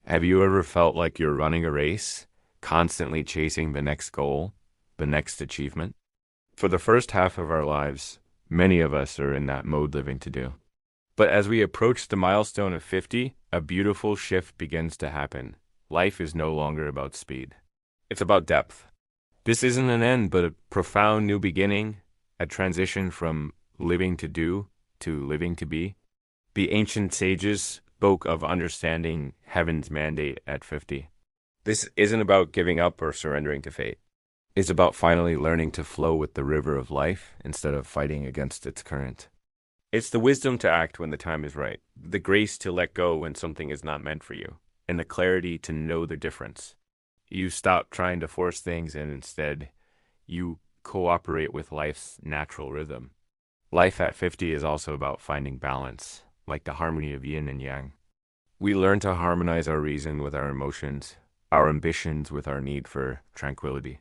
Have you ever felt like you're running a race, constantly chasing the next goal, the next achievement? For the first half of our lives, many of us are in that mode living to do. But as we approach the milestone of 50, a beautiful shift begins to happen. Life is no longer about speed. It's about depth. This isn't an end, but a profound new beginning, a transition from living to do to living to be. The ancient sages spoke of understanding heaven's mandate at 50. This isn't about giving up or surrendering to fate. It's about finally learning to flow with the river of life instead of fighting against its current. It's the wisdom to act when the time is right, the grace to let go when something is not meant for you, and the clarity to know the difference. You stop trying to force things and instead you cooperate with life's natural rhythm. Life at 50 is also about finding balance, like the harmony of yin and yang. We learn to harmonize our reason with our emotions, our ambitions with our need for tranquility.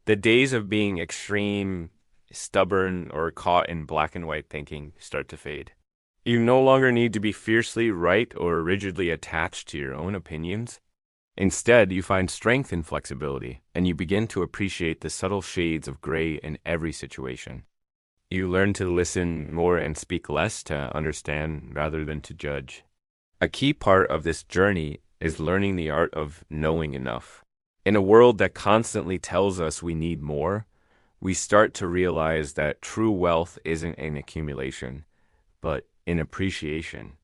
The days of being extreme, stubborn, or caught in black and white thinking start to fade. You no longer need to be fiercely right or rigidly attached to your own opinions. Instead, you find strength in flexibility, and you begin to appreciate the subtle shades of gray in every situation. You learn to listen more and speak less to understand rather than to judge. A key part of this journey is learning the art of knowing enough. In a world that constantly tells us we need more, we start to realize that true wealth isn't in accumulation, but in appreciation.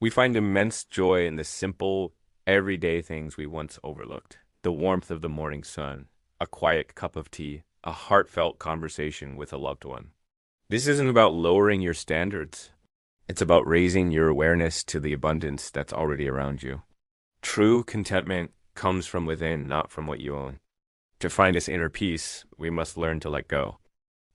We find immense joy in the simple, everyday things we once overlooked. The warmth of the morning sun, a quiet cup of tea, a heartfelt conversation with a loved one. This isn't about lowering your standards. It's about raising your awareness to the abundance that's already around you. True contentment comes from within, not from what you own. To find this inner peace, we must learn to let go.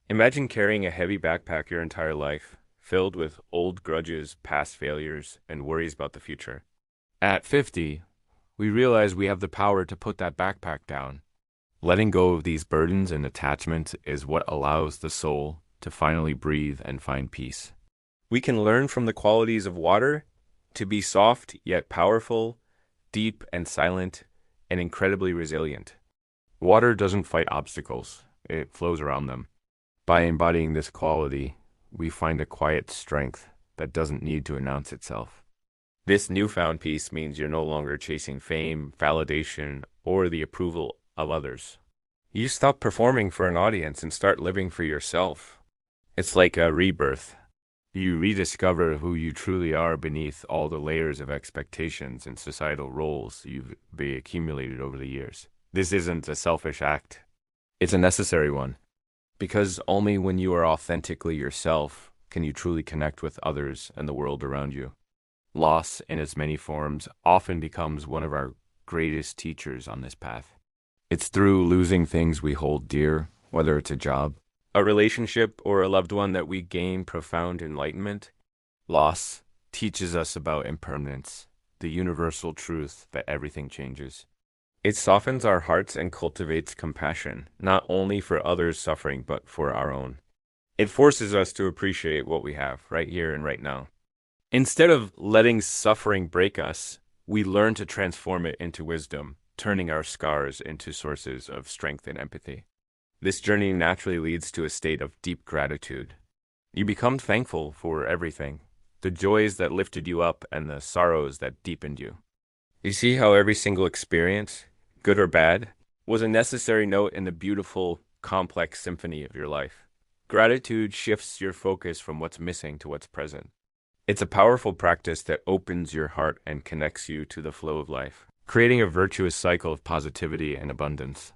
Imagine carrying a heavy backpack your entire life, filled with old grudges, past failures, and worries about the future. At 50, we realize we have the power to put that backpack down. Letting go of these burdens and attachments is what allows the soul to finally breathe and find peace. We can learn from the qualities of water to be soft yet powerful, deep and silent, and incredibly resilient. Water doesn't fight obstacles, it flows around them. By embodying this quality, we find a quiet strength that doesn't need to announce itself. This newfound peace means you're no longer chasing fame, validation, or the approval of others. You stop performing for an audience and start living for yourself. It's like a rebirth. You rediscover who you truly are beneath all the layers of expectations and societal roles you've accumulated over the years. This isn't a selfish act. It's a necessary one. Because only when you are authentically yourself can you truly connect with others and the world around you. Loss in its many forms often becomes one of our greatest teachers on this path. It's through losing things we hold dear, whether it's a job, a relationship, or a loved one, that we gain profound enlightenment. Loss teaches us about impermanence, the universal truth that everything changes. It softens our hearts and cultivates compassion, not only for others' suffering, but for our own. It forces us to appreciate what we have right here and right now. Instead of letting suffering break us, we learn to transform it into wisdom, turning our scars into sources of strength and empathy. This journey naturally leads to a state of deep gratitude. You become thankful for everything, the joys that lifted you up and the sorrows that deepened you. You see how every single experience, good or bad, was a necessary note in the beautiful, complex symphony of your life. Gratitude shifts your focus from what's missing to what's present. It's a powerful practice that opens your heart and connects you to the flow of life, creating a virtuous cycle of positivity and abundance.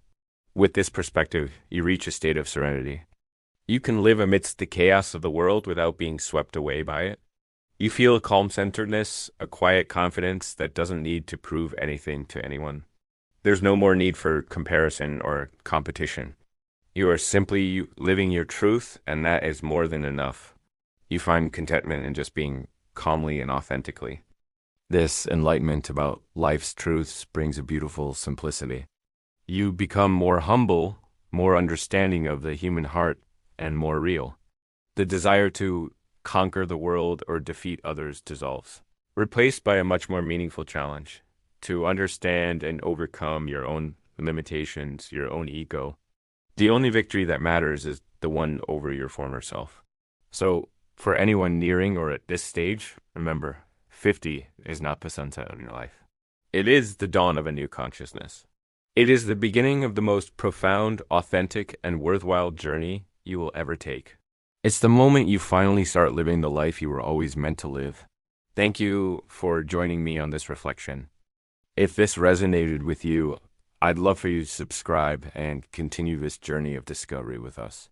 With this perspective, you reach a state of serenity. You can live amidst the chaos of the world without being swept away by it. You feel a calm centeredness, a quiet confidence that doesn't need to prove anything to anyone. There's no more need for comparison or competition. You are simply living your truth, and that is more than enough. You find contentment in just being calmly and authentically. This enlightenment about life's truths brings a beautiful simplicity. You become more humble, more understanding of the human heart, and more real. The desire to conquer the world or defeat others dissolves, replaced by a much more meaningful challenge. to understand and overcome your own limitations, your own ego. The only victory that matters is the one over your former self. So, for anyone nearing or at this stage, remember, 50 is not the sunset in your life. It is the dawn of a new consciousness. It is the beginning of the most profound, authentic, and worthwhile journey you will ever take. It's the moment you finally start living the life you were always meant to live. Thank you for joining me on this reflection. If this resonated with you, I'd love for you to subscribe and continue this journey of discovery with us.